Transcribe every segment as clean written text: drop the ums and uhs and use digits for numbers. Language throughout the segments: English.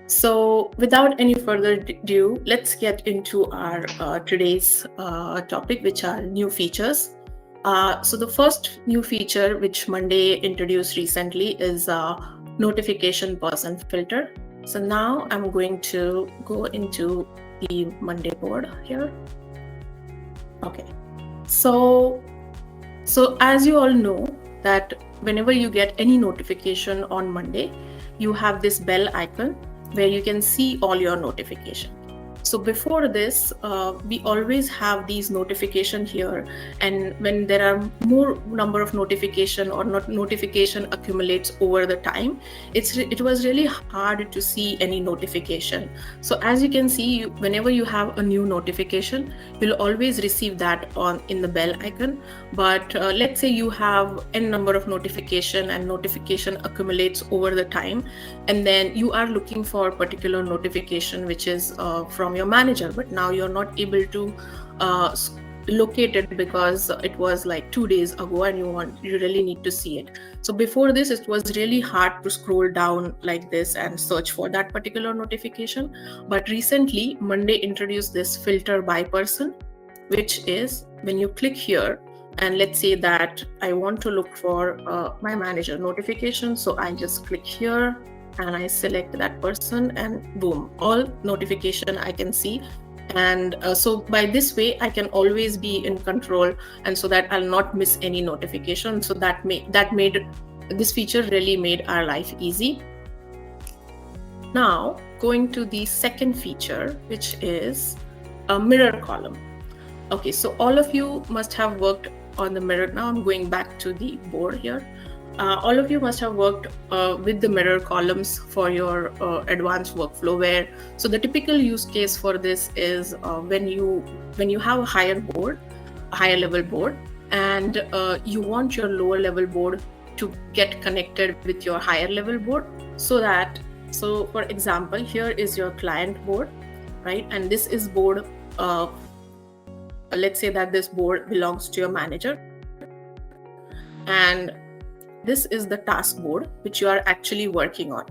So without any further ado, let's get into our today's topic, which are new features. So the first new feature which Monday introduced recently is notification person filter. So now I'm going to go into the Monday board here. Okay. So as you all know that whenever you get any notification on Monday, you have this bell icon where you can see all your notification. So before this, we always have these notification here, and when there are more number of notification or notification accumulates over the time, it was really hard to see any notification. So as you can see, whenever you have a new notification, you'll always receive that in the bell icon. But let's say you have n number of notification and notification accumulates over the time, and then you are looking for a particular notification which is from your manager, but now you're not able to locate it because it was like 2 days ago and you really need to see it. So before this, it was really hard to scroll down like this and search for that particular notification. But recently Monday introduced this filter by person, which is when you click here, and let's say that I want to look for my manager notification. So I just click here and I select that person, and boom, all notification I can see. And so by this way I can always be in control, and so that I'll not miss any notification. So that made this feature really made our life easy. Now going to the second feature, which is a mirror column. Okay, so all of you must have worked on the mirror. Now I'm going back to the board here. All of you must have worked with the mirror columns for your advanced workflow, where so the typical use case for this is when you have a higher level board, and you want your lower level board to get connected with your higher level board. So for example, here is your client board, right? And this is board, let's say that this board belongs to your manager, and this is the task board which you are actually working on.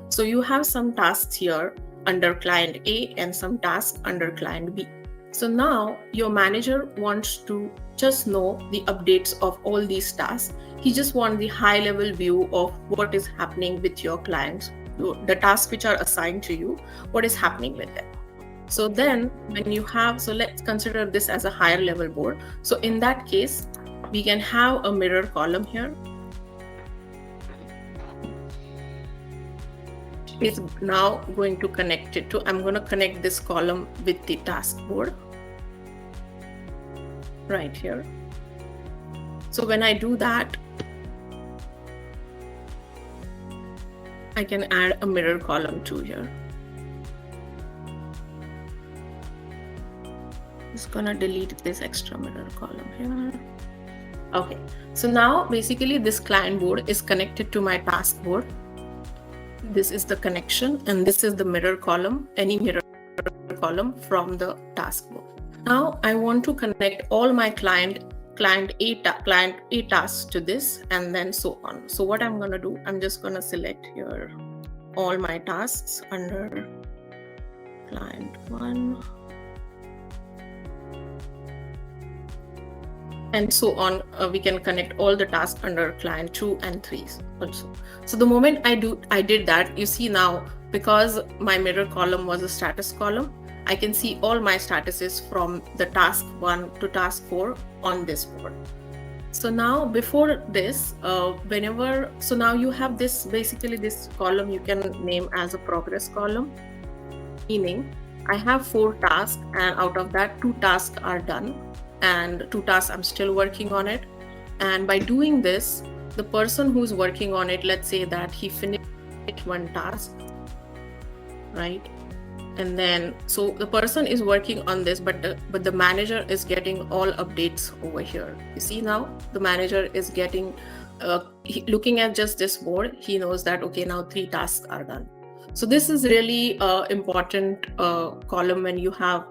So you have some tasks here under client A and some tasks under client B. So now your manager wants to just know the updates of all these tasks. He just wants the high level view of what is happening with your clients, the tasks which are assigned to you, what is happening with them. So then when you have, so let's consider this as a higher level board. So in that case, we can have a mirror column here. Is now going to connect it to, I'm going to connect this column with the task board right here. So when I do that, I can add a mirror column too here. Just gonna delete this extra mirror column here. Okay, so now basically this client board is connected to my task board. This is the connection, and this is the mirror column, any mirror column from the task board. Now I want to connect all my client A tasks to this, and then so on. So what I'm going to do, I'm just going to select here all my tasks under client 1, and so on. We can connect all the tasks under client 2 and 3 also. So the moment I did that, you see now, because my mirror column was a status column, I can see all my statuses from the task 1 to task 4 on this board. So now before this, so now you have this, basically this column you can name as a progress column, meaning I have 4 tasks, and out of that 2 tasks are done, and 2 tasks I'm still working on it. And by doing this, the person who's working on it, let's say that he finished 1 task, right? And then so the person is working on this, but the manager is getting all updates over here. You see now the manager is getting looking at just this board, he knows that okay, now 3 tasks are done. So this is really important column when you have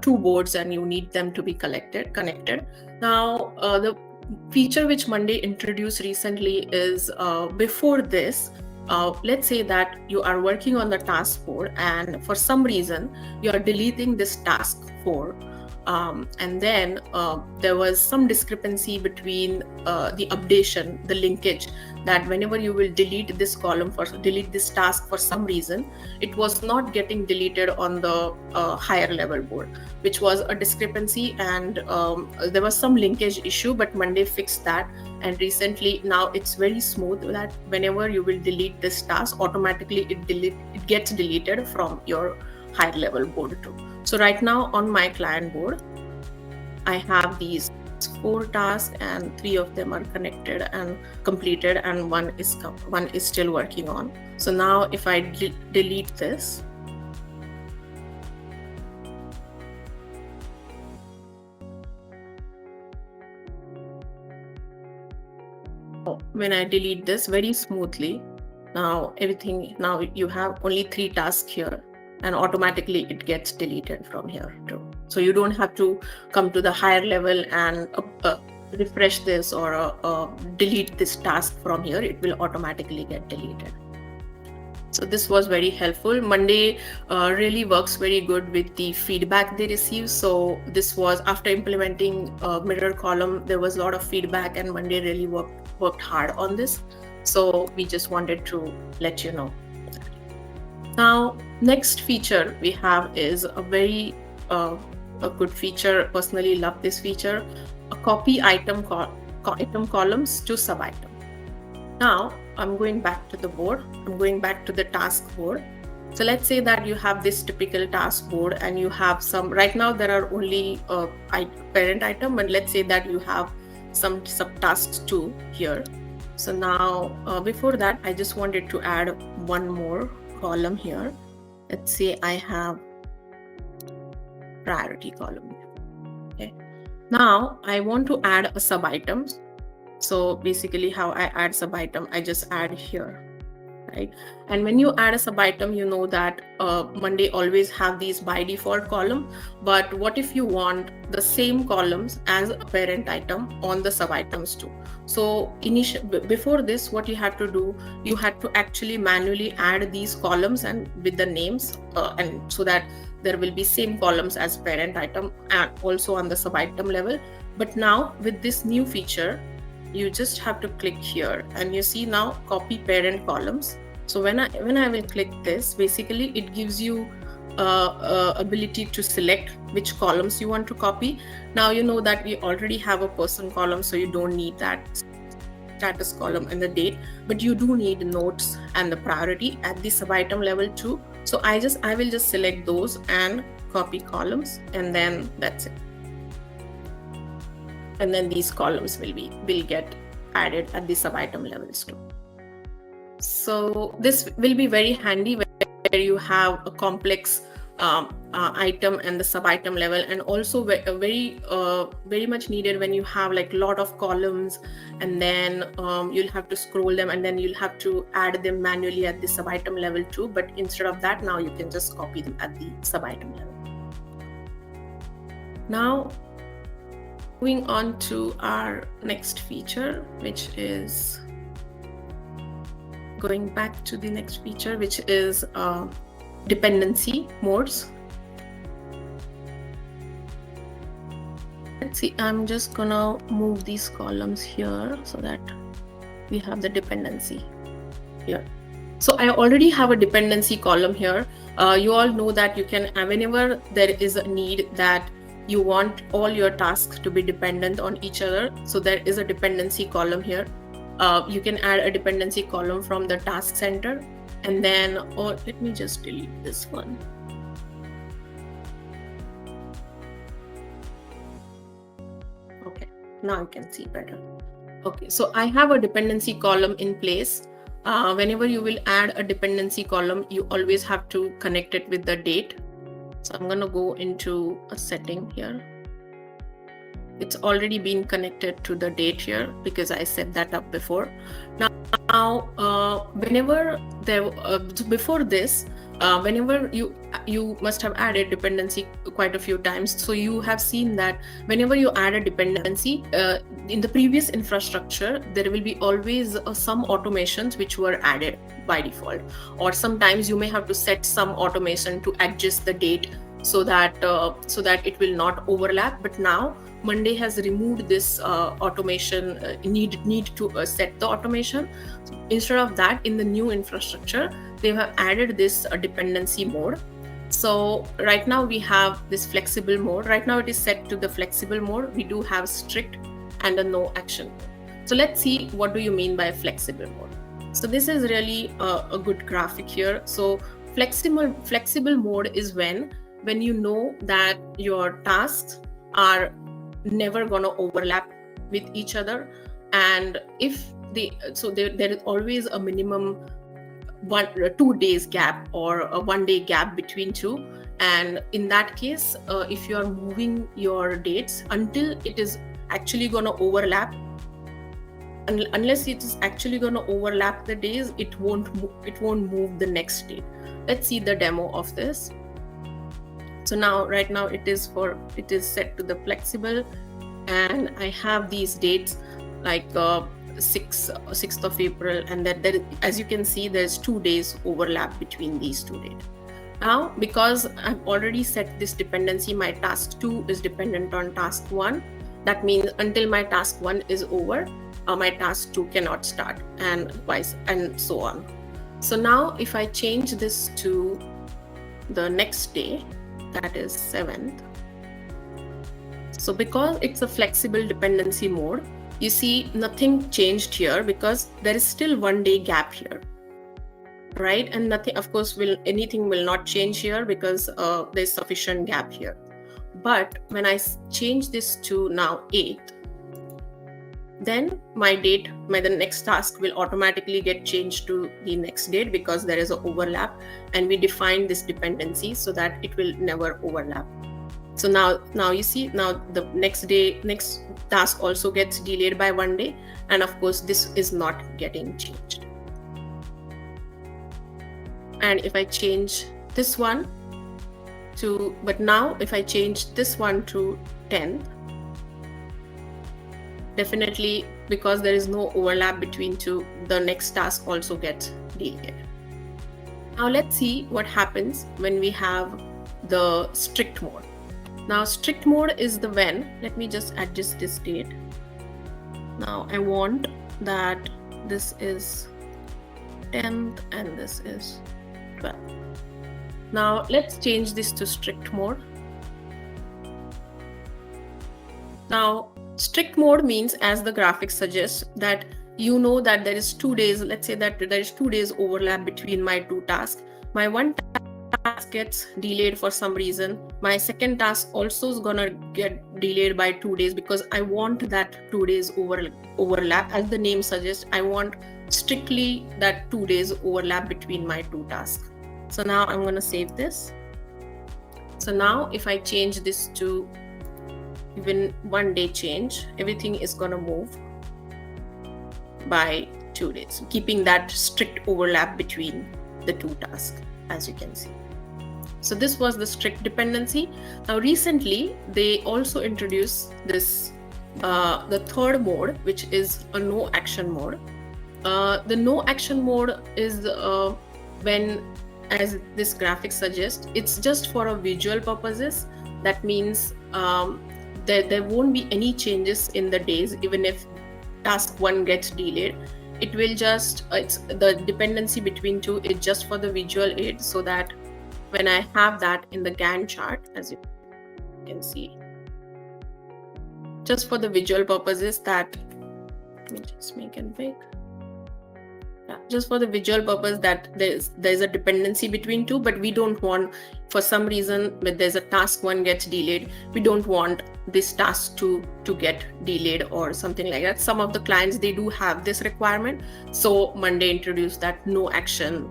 2 boards and you need them to be connected. Now the feature which Monday introduced recently is before this, let's say that you are working on the task 4 and for some reason you are deleting this task 4, and then there was some discrepancy between the updation, the linkage, that whenever you will delete this column for delete this task for some reason, it was not getting deleted on the higher level board, which was a discrepancy, and there was some linkage issue, but Monday fixed that. And recently now it's very smooth that whenever you will delete this task, automatically it gets deleted from your higher level board too. So right now on my client board, I have these 4 tasks and 3 of them are connected and completed, and one is still working on. So now if I delete this, when I delete this very smoothly, now you have only 3 tasks here, and automatically it gets deleted from here too. So you don't have to come to the higher level and refresh this or delete this task from here. It will automatically get deleted. So this was very helpful. Monday really works very good with the feedback they receive. So this was after implementing mirror column, there was a lot of feedback, and Monday really worked hard on this. So we just wanted to let you know. Now, next feature we have is a very a good feature. Personally, love this feature: a copy item columns to sub item. Now I'm going back to the board. I'm going back to the task board. So let's say that you have this typical task board, and you have some. Right now there are only parent item, and let's say that you have some subtasks too here. So now before that, I just wanted to add one more column here. Let's say I have priority column. Okay. Now I want to add a sub items. So basically how I add sub item, I just add here, right? And when you add a sub item, you know that Monday always have these by default column. But what if you want the same columns as a parent item on the sub items too? So before this, what you had to do, you had to actually manually add these columns and with the names, and so that there will be same columns as parent item and also on the sub item level. But now with this new feature, you just have to click here, and you see now copy parent columns. So when I will click this, basically it gives you ability to select which columns you want to copy. Now you know that we already have a person column, so you don't need that status column and the date, but you do need notes and the priority at the sub item level too. So I will just select those and copy columns, and then that's it. And then these columns will get added at the sub item levels too. So this will be very handy where you have a complex item and the sub item level, and also very much needed when you have like a lot of columns, and then you'll have to scroll them, and then you'll have to add them manually at the sub item level too. But instead of that, now you can just copy them at the sub item level. Now moving on to our next feature, which is going back to the next feature, which is dependency modes. Let's see, I'm just gonna move these columns here so that we have the dependency here. So I already have a dependency column here. You all know that you can, whenever there is a need that you want all your tasks to be dependent on each other, so there is a dependency column here. You can add a dependency column from the task center, and then, or let me just delete this one. Okay, now you can see better. Okay, so I have a dependency column in place. Whenever you will add a dependency column, you always have to connect it with the date. So I'm going to go into a setting here. It's already been connected to the date here because I set that up before. Now whenever there before this, whenever you must have added dependency quite a few times, so you have seen that whenever you add a dependency in the previous infrastructure, there will be always some automations which were added by default, or sometimes you may have to set some automation to adjust the date so that it will not overlap. But now Monday has removed this automation need to set the automation. Instead of that, in the new infrastructure, they have added this dependency mode. So right now we have this flexible mode. Right now it is set to the flexible mode. We do have strict and a no action. So let's see, what do you mean by flexible mode? So this is really a good graphic here. So flexible mode is when you know that your tasks are never going to overlap with each other, and if there is always a minimum 2 days gap or a 1 day gap between two. And in that case, if you are moving your dates until it is actually going to overlap, unless it is actually going to overlap the days, it won't move the next date. Let's see the demo of this. So now, right now, it is set to the flexible, and I have these dates like 6th of April, and that there, as you can see, there's 2 days overlap between these two dates. Now, because I've already set this dependency, my task 2 is dependent on task 1. That means until my task 1 is over, my task 2 cannot start, and so on. So now, if I change this to the next day, that is 7th. So because it's a flexible dependency mode, you see nothing changed here because there is still 1 day gap here, right? And nothing, of course, anything will not change here because there's sufficient gap here. But when I change this to now 8th, then the next task will automatically get changed to the next date because there is an overlap, and we define this dependency so that it will never overlap. So now you see, now the next task also gets delayed by 1 day, and of course this is not getting changed. And if I change this one if I change this one to 10th, definitely, because there is no overlap between two, the next task also gets delayed. Now let's see what happens when we have the strict mode. Now strict mode is let me just adjust this date. Now I want that this is 10th and this is 12th. Now let's change this to strict mode. Now strict mode means, as the graphic suggests, that you know that there is 2 days, let's say that there is 2 days overlap between my two tasks. My one task gets delayed for some reason. My second task also is gonna get delayed by 2 days because I want that 2 days overlap. As the name suggests, I want strictly that 2 days overlap between my two tasks. So now I'm gonna save this. So now if I change this to even 1 day change, everything is gonna move by 2 days, keeping that strict overlap between the two tasks, as you can see. So this was the strict dependency. Now recently they also introduced this the third mode, which is a no action mode. The no action mode is when, as this graphic suggests, it's just for a visual purposes. That means there won't be any changes in the days, even if task 1 gets delayed. It will just, it's the dependency between two is just for the visual aid, so that when I have that in the Gantt chart, as you can see, just for the visual purposes, that, let me just make it big. Just for the visual purpose, that there's a dependency between two, but we don't want, for some reason, when there's a task 1 gets delayed, we don't want this task 2 to get delayed or something like that. Some of the clients, they do have this requirement, so Monday introduced that no action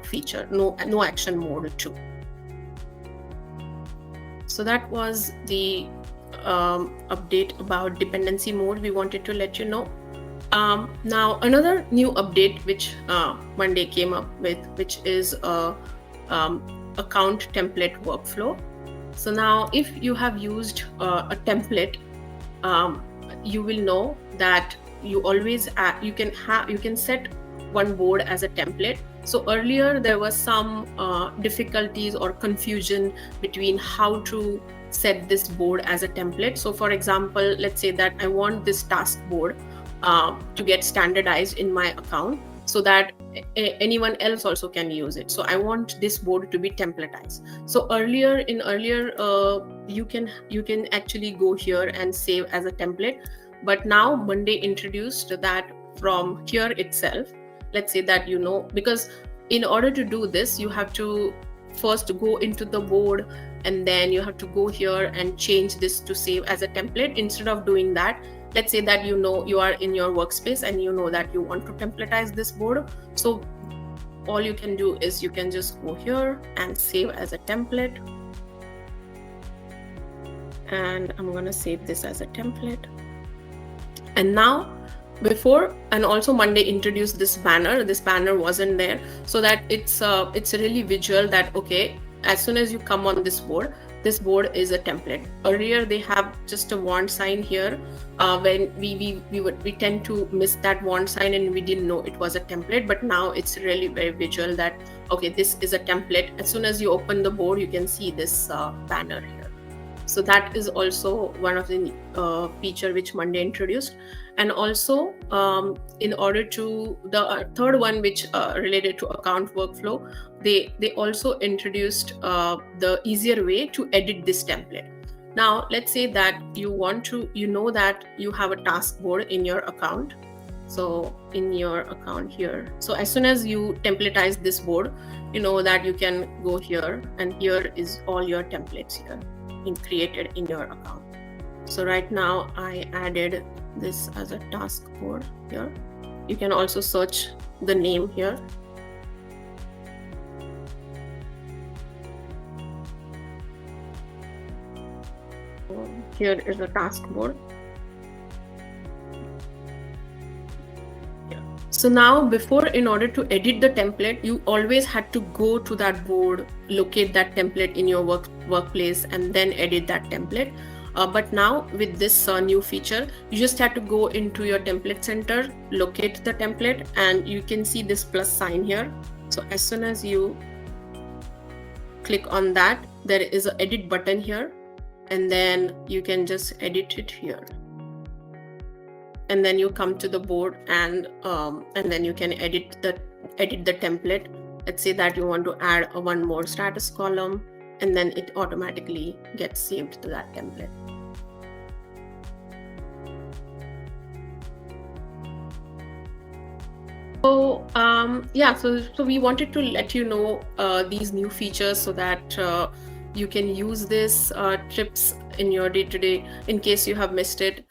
feature, no action mode too. So that was the update about dependency mode we wanted to let you know. Now another new update which Monday came up with, which is account template workflow. So now if you have used a template, you will know that you always you can set one board as a template. So earlier there was some difficulties or confusion between how to set this board as a template. So for example, let's say that I want this task board to get standardized in my account so that anyone else also can use it. So I want this board to be templatized. So earlier you can actually go here and save as a template, but now Monday introduced that from here itself. Let's say that, because in order to do this, you have to first go into the board, and then you have to go here and change this to save as a template. Instead of doing that, let's say that you are in your workspace and you know that you want to templatize this board. So all you can do is you can just go here and save as a template. And I'm going to save this as a template. And now and also Monday introduced this banner. This banner wasn't there, so that it's really visual that, okay, as soon as you come on this board is a template. Earlier they have just a wand sign here. When we tend to miss that wand sign and we didn't know it was a template, but now it's really very visual that, okay, this is a template. As soon as you open the board, you can see this banner here. So that is also one of the feature which Monday introduced. And also in order to the third one, which related to account workflow, they also introduced the easier way to edit this template. Now let's say that you know that you have a task board in your account. So in your account here, so as soon as you templatize this board, you know that you can go here, and here is all your templates here created in your account. So right now I added this as a task board here. You can also search the name here. Here is the task board. So now in order to edit the template, you always had to go to that board, locate that template in your workplace, and then edit that template. But now with this new feature, you just have to go into your template center, locate the template, and you can see this plus sign here. So as soon as you click on that, there is an edit button here, and then you can just edit it here. And then you come to the board, and then you can edit the template. Let's say that you want to add one more status column, and then it automatically gets saved to that template. So so we wanted to let you know these new features so that you can use this tips in your day-to-day in case you have missed it.